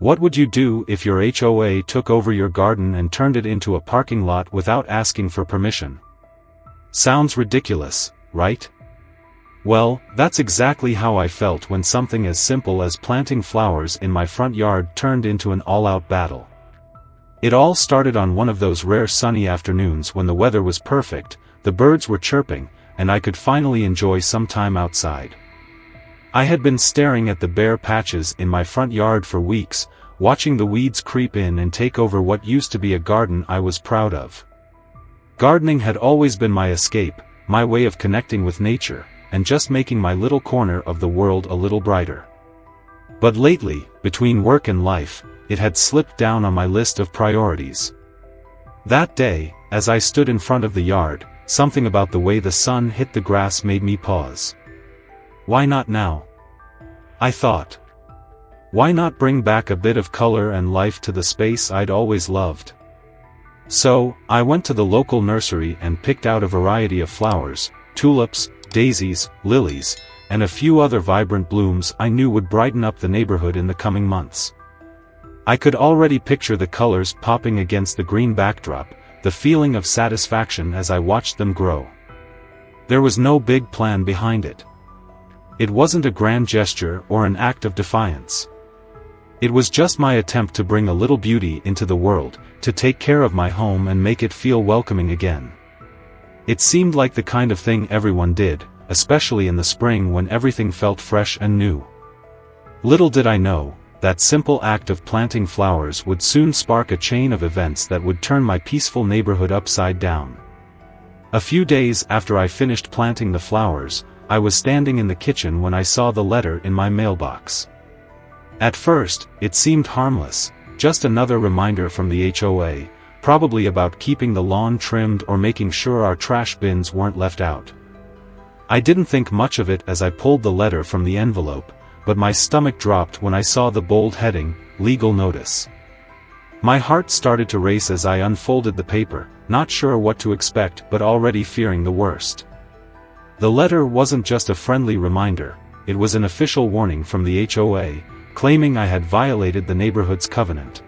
What would you do if your HOA took over your garden and turned it into a parking lot without asking for permission? Sounds ridiculous, right? Well, that's exactly how I felt when something as simple as planting flowers in my front yard turned into an all-out battle. It all started on one of those rare sunny afternoons when the weather was perfect, the birds were chirping, and I could finally enjoy some time outside. I had been staring at the bare patches in my front yard for weeks, watching the weeds creep in and take over what used to be a garden I was proud of. Gardening had always been my escape, my way of connecting with nature, and just making my little corner of the world a little brighter. But lately, between work and life, it had slipped down on my list of priorities. That day, as I stood in front of the yard, something about the way the sun hit the grass made me pause. Why not now? I thought. Why not bring back a bit of color and life to the space I'd always loved? So, I went to the local nursery and picked out a variety of flowers, tulips, daisies, lilies, and a few other vibrant blooms I knew would brighten up the neighborhood in the coming months. I could already picture the colors popping against the green backdrop, the feeling of satisfaction as I watched them grow. There was no big plan behind it. It wasn't a grand gesture or an act of defiance. It was just my attempt to bring a little beauty into the world, to take care of my home and make it feel welcoming again. It seemed like the kind of thing everyone did, especially in the spring when everything felt fresh and new. Little did I know, that simple act of planting flowers would soon spark a chain of events that would turn my peaceful neighborhood upside down. A few days after I finished planting the flowers, I was standing in the kitchen when I saw the letter in my mailbox. At first, it seemed harmless, just another reminder from the HOA, probably about keeping the lawn trimmed or making sure our trash bins weren't left out. I didn't think much of it as I pulled the letter from the envelope, but my stomach dropped when I saw the bold heading, Legal Notice. My heart started to race as I unfolded the paper, not sure what to expect but already fearing the worst. The letter wasn't just a friendly reminder, it was an official warning from the HOA, claiming I had violated the neighborhood's covenant.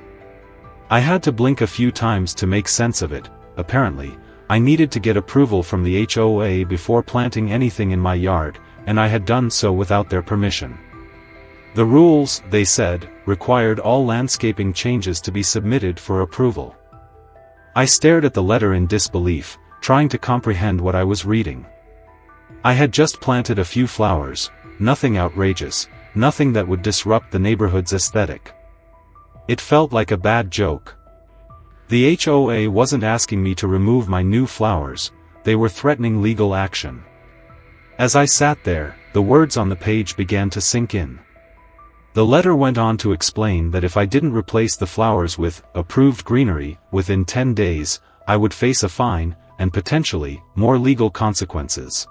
I had to blink a few times to make sense of it. Apparently, I needed to get approval from the HOA before planting anything in my yard, and I had done so without their permission. The rules, they said, required all landscaping changes to be submitted for approval. I stared at the letter in disbelief, trying to comprehend what I was reading. I had just planted a few flowers, nothing outrageous, nothing that would disrupt the neighborhood's aesthetic. It felt like a bad joke. The HOA wasn't asking me to remove my new flowers, they were threatening legal action. As I sat there, the words on the page began to sink in. The letter went on to explain that if I didn't replace the flowers with approved greenery within 10 days, I would face a fine, and potentially, more legal consequences.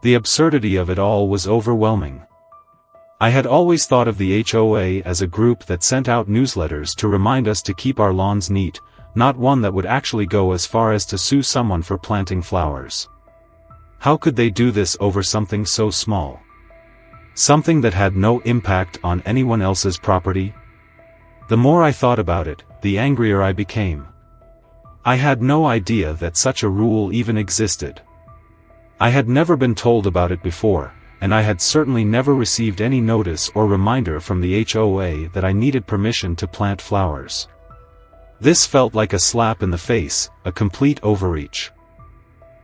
The absurdity of it all was overwhelming. I had always thought of the HOA as a group that sent out newsletters to remind us to keep our lawns neat, not one that would actually go as far as to sue someone for planting flowers. How could they do this over something so small? Something that had no impact on anyone else's property? The more I thought about it, the angrier I became. I had no idea that such a rule even existed. I had never been told about it before, and I had certainly never received any notice or reminder from the HOA that I needed permission to plant flowers. This felt like a slap in the face, a complete overreach.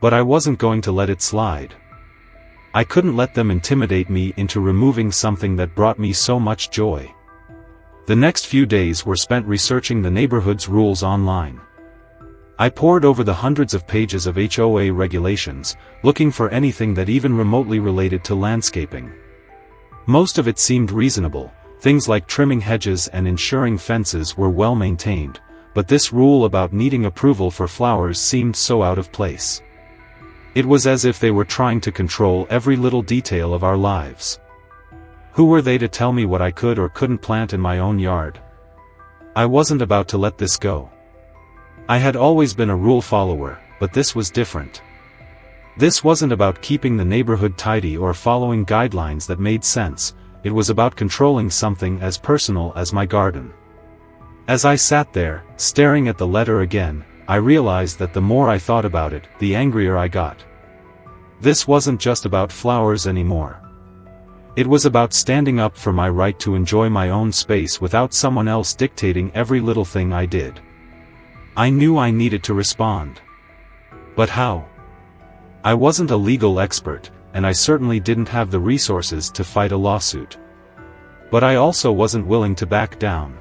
But I wasn't going to let it slide. I couldn't let them intimidate me into removing something that brought me so much joy. The next few days were spent researching the neighborhood's rules online. I pored over the hundreds of pages of HOA regulations, looking for anything that even remotely related to landscaping. Most of it seemed reasonable, things like trimming hedges and ensuring fences were well maintained, but this rule about needing approval for flowers seemed so out of place. It was as if they were trying to control every little detail of our lives. Who were they to tell me what I could or couldn't plant in my own yard? I wasn't about to let this go. I had always been a rule follower, but this was different. This wasn't about keeping the neighborhood tidy or following guidelines that made sense, it was about controlling something as personal as my garden. As I sat there, staring at the letter again, I realized that the more I thought about it, the angrier I got. This wasn't just about flowers anymore. It was about standing up for my right to enjoy my own space without someone else dictating every little thing I did. I knew I needed to respond. But how? I wasn't a legal expert, and I certainly didn't have the resources to fight a lawsuit. But I also wasn't willing to back down.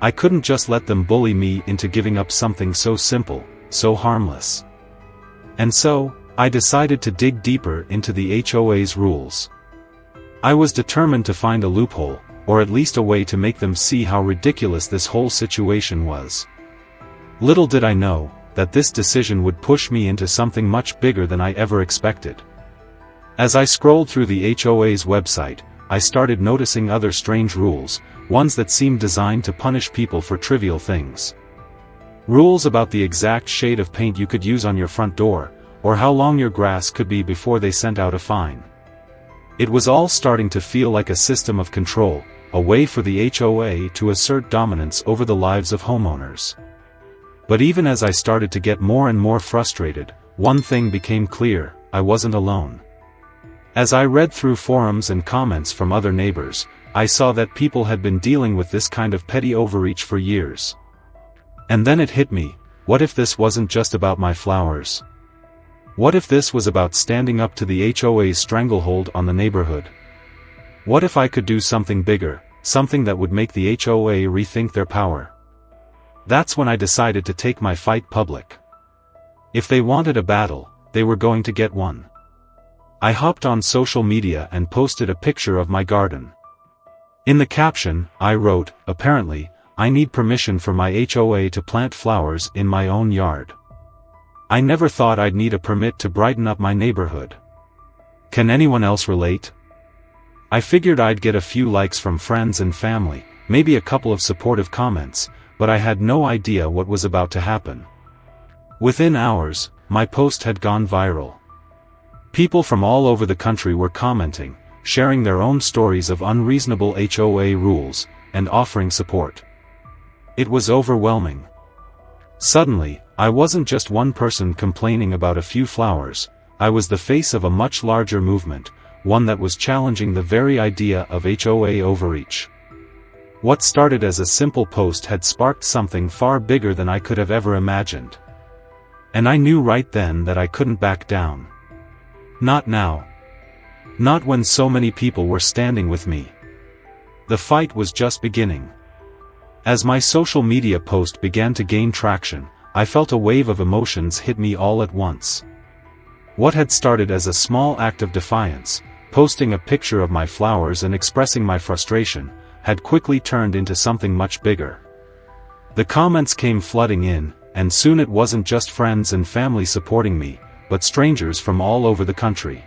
I couldn't just let them bully me into giving up something so simple, so harmless. And so, I decided to dig deeper into the HOA's rules. I was determined to find a loophole, or at least a way to make them see how ridiculous this whole situation was. Little did I know, that this decision would push me into something much bigger than I ever expected. As I scrolled through the HOA's website, I started noticing other strange rules, ones that seemed designed to punish people for trivial things. Rules about the exact shade of paint you could use on your front door, or how long your grass could be before they sent out a fine. It was all starting to feel like a system of control, a way for the HOA to assert dominance over the lives of homeowners. But even as I started to get more and more frustrated, one thing became clear: I wasn't alone. As I read through forums and comments from other neighbors, I saw that people had been dealing with this kind of petty overreach for years. And then it hit me: what if this wasn't just about my flowers? What if this was about standing up to the HOA's stranglehold on the neighborhood? What if I could do something bigger, something that would make the HOA rethink their power? That's when I decided to take my fight public. If they wanted a battle, they were going to get one. I hopped on social media and posted a picture of my garden. In the caption, I wrote, "Apparently, I need permission from my HOA to plant flowers in my own yard. I never thought I'd need a permit to brighten up my neighborhood. Can anyone else relate?" I figured I'd get a few likes from friends and family, maybe a couple of supportive comments, but I had no idea what was about to happen. Within hours, my post had gone viral. People from all over the country were commenting, sharing their own stories of unreasonable HOA rules, and offering support. It was overwhelming. Suddenly, I wasn't just one person complaining about a few flowers, I was the face of a much larger movement, one that was challenging the very idea of HOA overreach. What started as a simple post had sparked something far bigger than I could have ever imagined. And I knew right then that I couldn't back down. Not now. Not when so many people were standing with me. The fight was just beginning. As my social media post began to gain traction, I felt a wave of emotions hit me all at once. What had started as a small act of defiance, posting a picture of my flowers and expressing my frustration, had quickly turned into something much bigger. The comments came flooding in, and soon it wasn't just friends and family supporting me, but strangers from all over the country.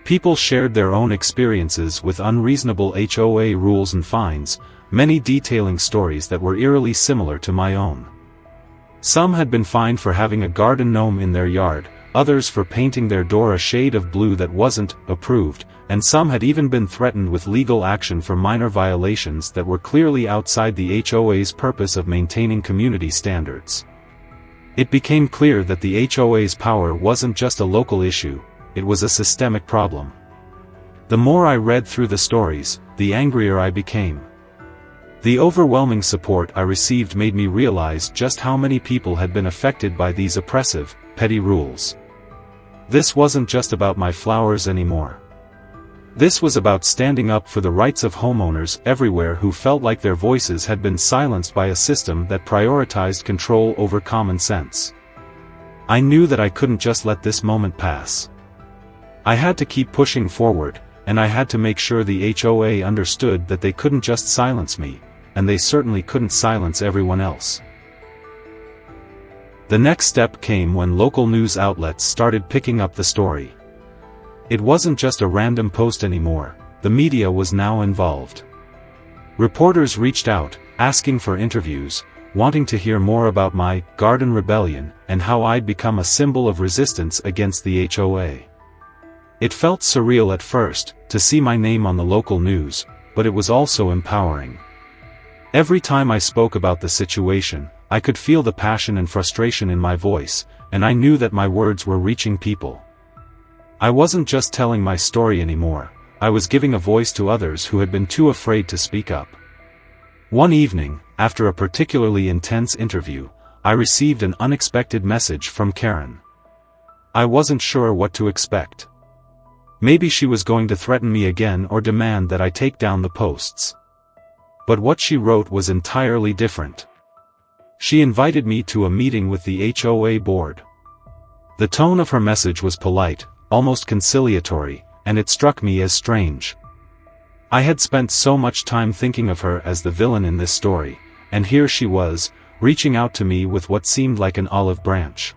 People shared their own experiences with unreasonable HOA rules and fines, many detailing stories that were eerily similar to my own. Some had been fined for having a garden gnome in their yard, others for painting their door a shade of blue that wasn't approved, and some had even been threatened with legal action for minor violations that were clearly outside the HOA's purpose of maintaining community standards. It became clear that the HOA's power wasn't just a local issue, it was a systemic problem. The more I read through the stories, the angrier I became. The overwhelming support I received made me realize just how many people had been affected by these oppressive, petty rules. This wasn't just about my flowers anymore. This was about standing up for the rights of homeowners everywhere who felt like their voices had been silenced by a system that prioritized control over common sense. I knew that I couldn't just let this moment pass. I had to keep pushing forward, and I had to make sure the HOA understood that they couldn't just silence me, and they certainly couldn't silence everyone else. The next step came when local news outlets started picking up the story. It wasn't just a random post anymore, the media was now involved. Reporters reached out, asking for interviews, wanting to hear more about my garden rebellion and how I'd become a symbol of resistance against the HOA. It felt surreal at first, to see my name on the local news, but it was also empowering. Every time I spoke about the situation, I could feel the passion and frustration in my voice, and I knew that my words were reaching people. I wasn't just telling my story anymore, I was giving a voice to others who had been too afraid to speak up. One evening, after a particularly intense interview, I received an unexpected message from Karen. I wasn't sure what to expect. Maybe she was going to threaten me again or demand that I take down the posts. But what she wrote was entirely different. She invited me to a meeting with the HOA board. The tone of her message was polite, almost conciliatory, and it struck me as strange. I had spent so much time thinking of her as the villain in this story, and here she was, reaching out to me with what seemed like an olive branch.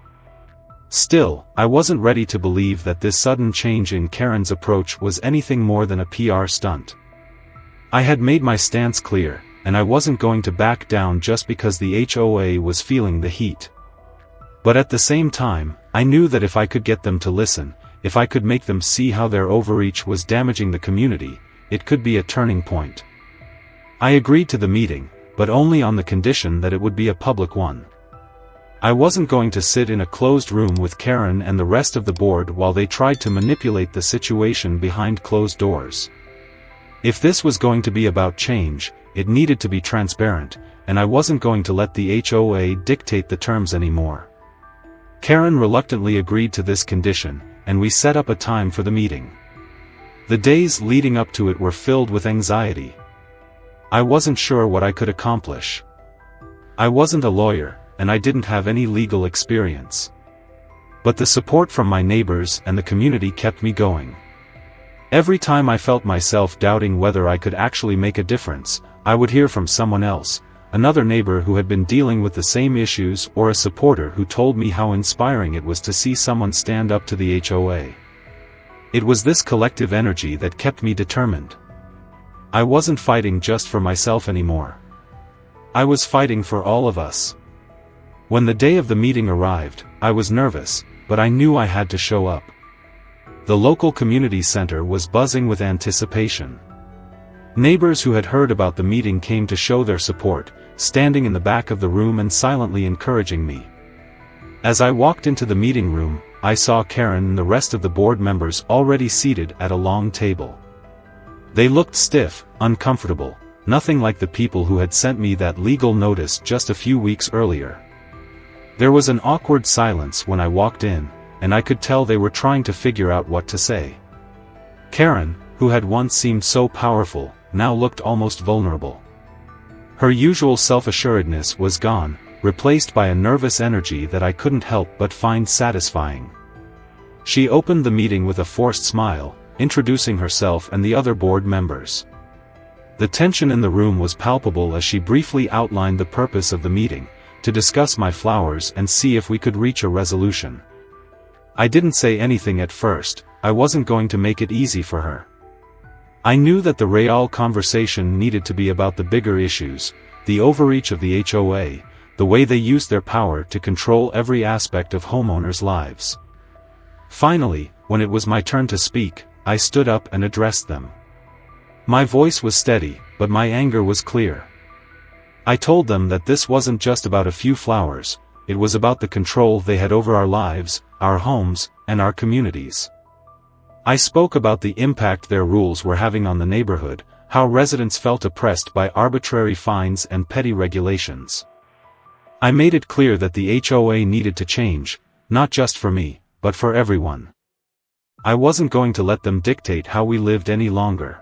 Still, I wasn't ready to believe that this sudden change in Karen's approach was anything more than a PR stunt. I had made my stance clear, and I wasn't going to back down just because the HOA was feeling the heat. But at the same time, I knew that if I could get them to listen, if I could make them see how their overreach was damaging the community, it could be a turning point. I agreed to the meeting, but only on the condition that it would be a public one. I wasn't going to sit in a closed room with Karen and the rest of the board while they tried to manipulate the situation behind closed doors. If this was going to be about change, it needed to be transparent, and I wasn't going to let the HOA dictate the terms anymore. Karen reluctantly agreed to this condition, and we set up a time for the meeting. The days leading up to it were filled with anxiety. I wasn't sure what I could accomplish. I wasn't a lawyer, and I didn't have any legal experience. But the support from my neighbors and the community kept me going. Every time I felt myself doubting whether I could actually make a difference, I would hear from someone else, another neighbor who had been dealing with the same issues or a supporter who told me how inspiring it was to see someone stand up to the HOA. It was this collective energy that kept me determined. I wasn't fighting just for myself anymore. I was fighting for all of us. When the day of the meeting arrived, I was nervous, but I knew I had to show up. The local community center was buzzing with anticipation. Neighbors who had heard about the meeting came to show their support, standing in the back of the room and silently encouraging me. As I walked into the meeting room, I saw Karen and the rest of the board members already seated at a long table. They looked stiff, uncomfortable, nothing like the people who had sent me that legal notice just a few weeks earlier. There was an awkward silence when I walked in, and I could tell they were trying to figure out what to say. Karen, who had once seemed so powerful, now looked almost vulnerable. Her usual self-assuredness was gone, replaced by a nervous energy that I couldn't help but find satisfying. She opened the meeting with a forced smile, introducing herself and the other board members. The tension in the room was palpable as she briefly outlined the purpose of the meeting, to discuss my flowers and see if we could reach a resolution. I didn't say anything at first. I wasn't going to make it easy for her. I knew that the real conversation needed to be about the bigger issues, the overreach of the HOA, the way they used their power to control every aspect of homeowners' lives. Finally, when it was my turn to speak, I stood up and addressed them. My voice was steady, but my anger was clear. I told them that this wasn't just about a few flowers, it was about the control they had over our lives, our homes, and our communities. I spoke about the impact their rules were having on the neighborhood, how residents felt oppressed by arbitrary fines and petty regulations. I made it clear that the HOA needed to change, not just for me, but for everyone. I wasn't going to let them dictate how we lived any longer.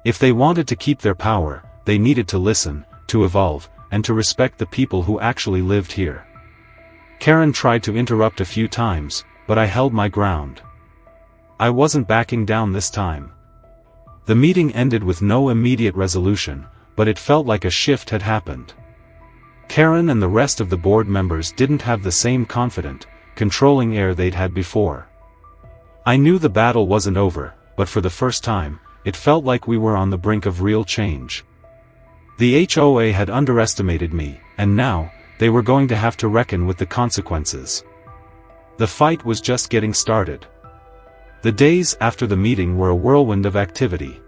If they wanted to keep their power, they needed to listen, to evolve, and to respect the people who actually lived here. Karen tried to interrupt a few times, but I held my ground. I wasn't backing down this time. The meeting ended with no immediate resolution, but it felt like a shift had happened. Karen and the rest of the board members didn't have the same confident, controlling air they'd had before. I knew the battle wasn't over, but for the first time, it felt like we were on the brink of real change. The HOA had underestimated me, and now, they were going to have to reckon with the consequences. The fight was just getting started. The days after the meeting were a whirlwind of activity.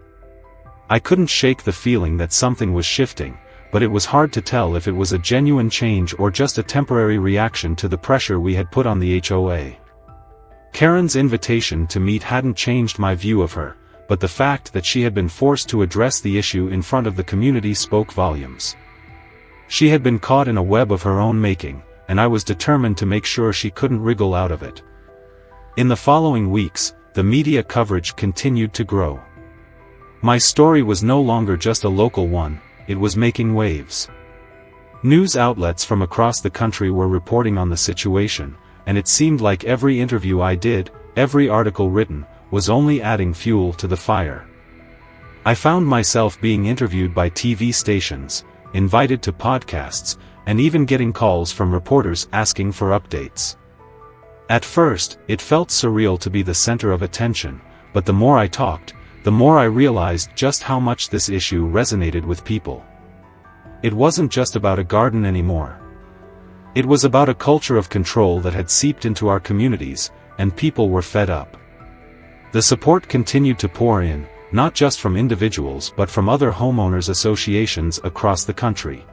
I couldn't shake the feeling that something was shifting, but it was hard to tell if it was a genuine change or just a temporary reaction to the pressure we had put on the HOA. Karen's invitation to meet hadn't changed my view of her, but the fact that she had been forced to address the issue in front of the community spoke volumes. She had been caught in a web of her own making, and I was determined to make sure she couldn't wriggle out of it. In the following weeks, the media coverage continued to grow. My story was no longer just a local one, it was making waves. News outlets from across the country were reporting on the situation, and it seemed like every interview I did, every article written, was only adding fuel to the fire. I found myself being interviewed by TV stations, invited to podcasts, and even getting calls from reporters asking for updates. At first, it felt surreal to be the center of attention, but the more I talked, the more I realized just how much this issue resonated with people. It wasn't just about a garden anymore. It was about a culture of control that had seeped into our communities, and people were fed up. The support continued to pour in, not just from individuals but from other homeowners associations across the country.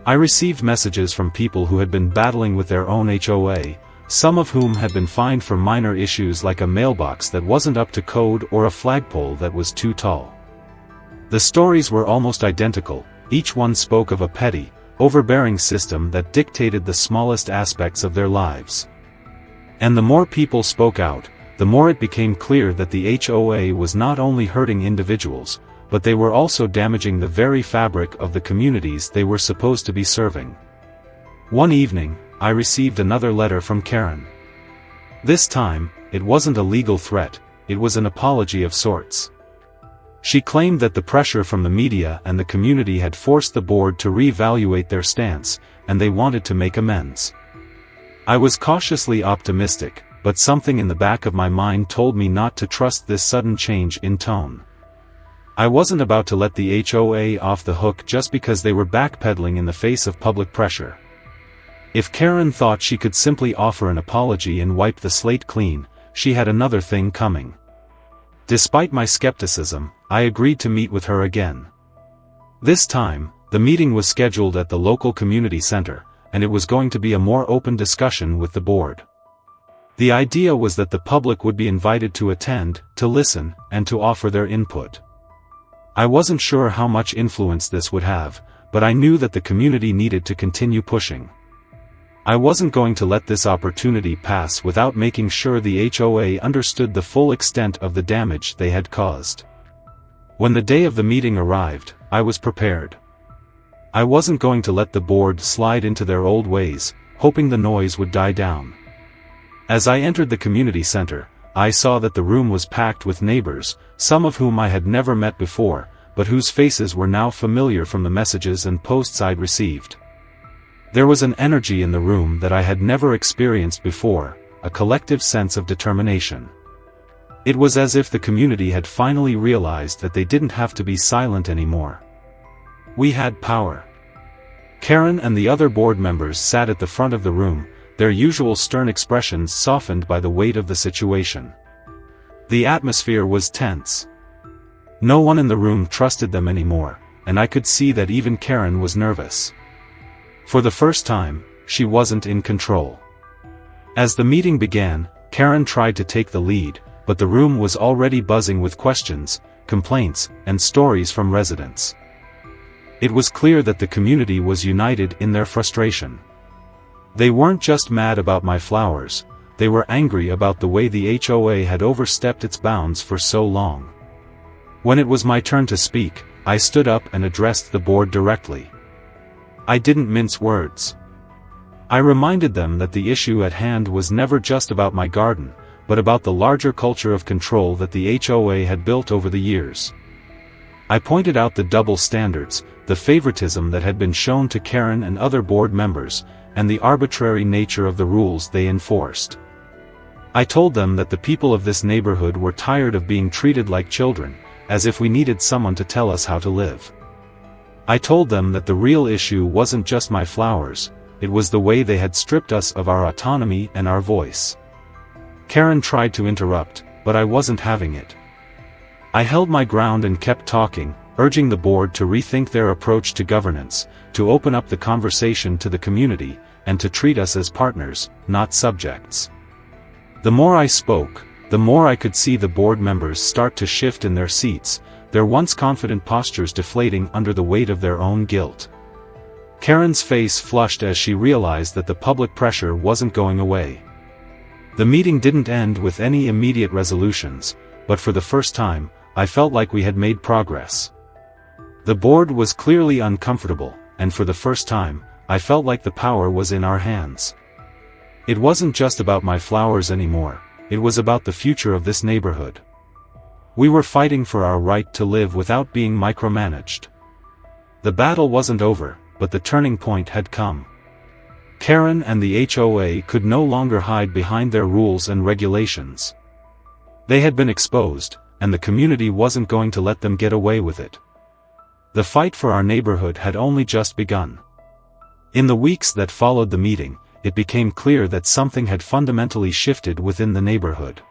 I received messages from people who had been battling with their own HOA, some of whom had been fined for minor issues like a mailbox that wasn't up to code or a flagpole that was too tall. The stories were almost identical, each one spoke of a petty, overbearing system that dictated the smallest aspects of their lives. And the more people spoke out, the more it became clear that the HOA was not only hurting individuals, but they were also damaging the very fabric of the communities they were supposed to be serving. One evening, I received another letter from Karen. This time, it wasn't a legal threat, it was an apology of sorts. She claimed that the pressure from the media and the community had forced the board to reevaluate their stance, and they wanted to make amends. I was cautiously optimistic, but something in the back of my mind told me not to trust this sudden change in tone. I wasn't about to let the HOA off the hook just because they were backpedaling in the face of public pressure. If Karen thought she could simply offer an apology and wipe the slate clean, she had another thing coming. Despite my skepticism, I agreed to meet with her again. This time, the meeting was scheduled at the local community center, and it was going to be a more open discussion with the board. The idea was that the public would be invited to attend, to listen, and to offer their input. I wasn't sure how much influence this would have, but I knew that the community needed to continue pushing. I wasn't going to let this opportunity pass without making sure the HOA understood the full extent of the damage they had caused. When the day of the meeting arrived, I was prepared. I wasn't going to let the board slide into their old ways, hoping the noise would die down. As I entered the community center, I saw that the room was packed with neighbors, some of whom I had never met before, but whose faces were now familiar from the messages and posts I'd received. There was an energy in the room that I had never experienced before, a collective sense of determination. It was as if the community had finally realized that they didn't have to be silent anymore. We had power. Karen and the other board members sat at the front of the room, their usual stern expressions softened by the weight of the situation. The atmosphere was tense. No one in the room trusted them anymore, and I could see that even Karen was nervous. For the first time, she wasn't in control. As the meeting began, Karen tried to take the lead, but the room was already buzzing with questions, complaints, and stories from residents. It was clear that the community was united in their frustration. They weren't just mad about my flowers, they were angry about the way the HOA had overstepped its bounds for so long. When it was my turn to speak, I stood up and addressed the board directly. I didn't mince words. I reminded them that the issue at hand was never just about my garden, but about the larger culture of control that the HOA had built over the years. I pointed out the double standards, the favoritism that had been shown to Karen and other board members, and the arbitrary nature of the rules they enforced. I told them that the people of this neighborhood were tired of being treated like children, as if we needed someone to tell us how to live. I told them that the real issue wasn't just my flowers, it was the way they had stripped us of our autonomy and our voice. Karen tried to interrupt, but I wasn't having it. I held my ground and kept talking, urging the board to rethink their approach to governance, to open up the conversation to the community, and to treat us as partners, not subjects. The more I spoke, the more I could see the board members start to shift in their seats, their once confident postures deflating under the weight of their own guilt. Karen's face flushed as she realized that the public pressure wasn't going away. The meeting didn't end with any immediate resolutions, but for the first time, I felt like we had made progress. The board was clearly uncomfortable, and for the first time, I felt like the power was in our hands. It wasn't just about my flowers anymore, it was about the future of this neighborhood. We were fighting for our right to live without being micromanaged. The battle wasn't over, but the turning point had come. Karen and the HOA could no longer hide behind their rules and regulations. They had been exposed, and the community wasn't going to let them get away with it. The fight for our neighborhood had only just begun. In the weeks that followed the meeting, it became clear that something had fundamentally shifted within the neighborhood.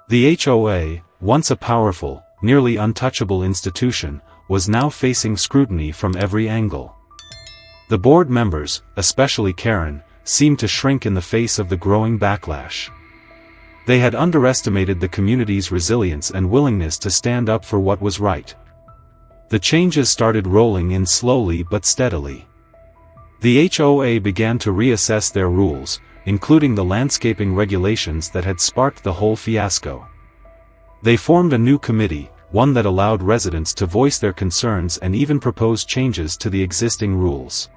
The HOA, once a powerful, nearly untouchable institution, was now facing scrutiny from every angle. The board members, especially Karen, seemed to shrink in the face of the growing backlash. They had underestimated the community's resilience and willingness to stand up for what was right. The changes started rolling in slowly but steadily. The HOA began to reassess their rules, including the landscaping regulations that had sparked the whole fiasco. They formed a new committee, one that allowed residents to voice their concerns and even propose changes to the existing rules.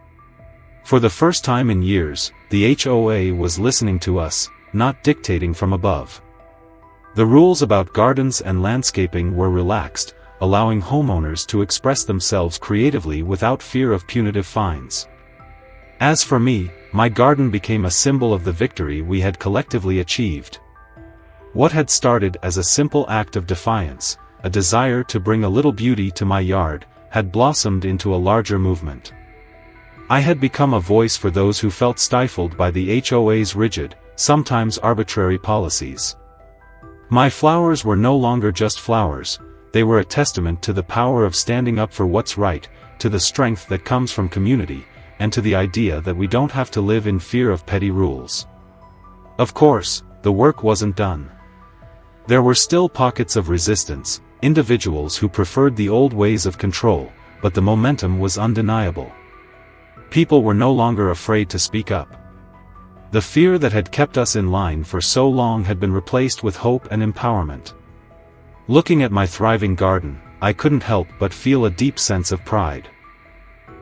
For the first time in years, the HOA was listening to us, not dictating from above. The rules about gardens and landscaping were relaxed, allowing homeowners to express themselves creatively without fear of punitive fines. As for me, my garden became a symbol of the victory we had collectively achieved. What had started as a simple act of defiance, a desire to bring a little beauty to my yard, had blossomed into a larger movement. I had become a voice for those who felt stifled by the HOA's rigid, sometimes arbitrary policies. My flowers were no longer just flowers, they were a testament to the power of standing up for what's right, to the strength that comes from community, and to the idea that we don't have to live in fear of petty rules. Of course, the work wasn't done. There were still pockets of resistance, individuals who preferred the old ways of control, but the momentum was undeniable. People were no longer afraid to speak up. The fear that had kept us in line for so long had been replaced with hope and empowerment. Looking at my thriving garden, I couldn't help but feel a deep sense of pride.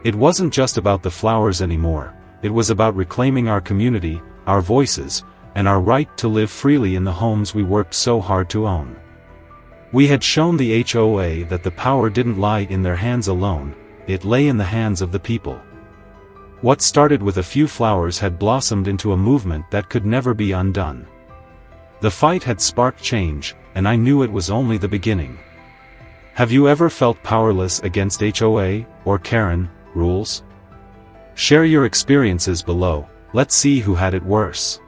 It wasn't just about the flowers anymore, it was about reclaiming our community, our voices, and our right to live freely in the homes we worked so hard to own. We had shown the HOA that the power didn't lie in their hands alone, it lay in the hands of the people. What started with a few flowers had blossomed into a movement that could never be undone. The fight had sparked change, and I knew it was only the beginning. Have you ever felt powerless against HOA, or Karen, rules? Share your experiences below, let's see who had it worse.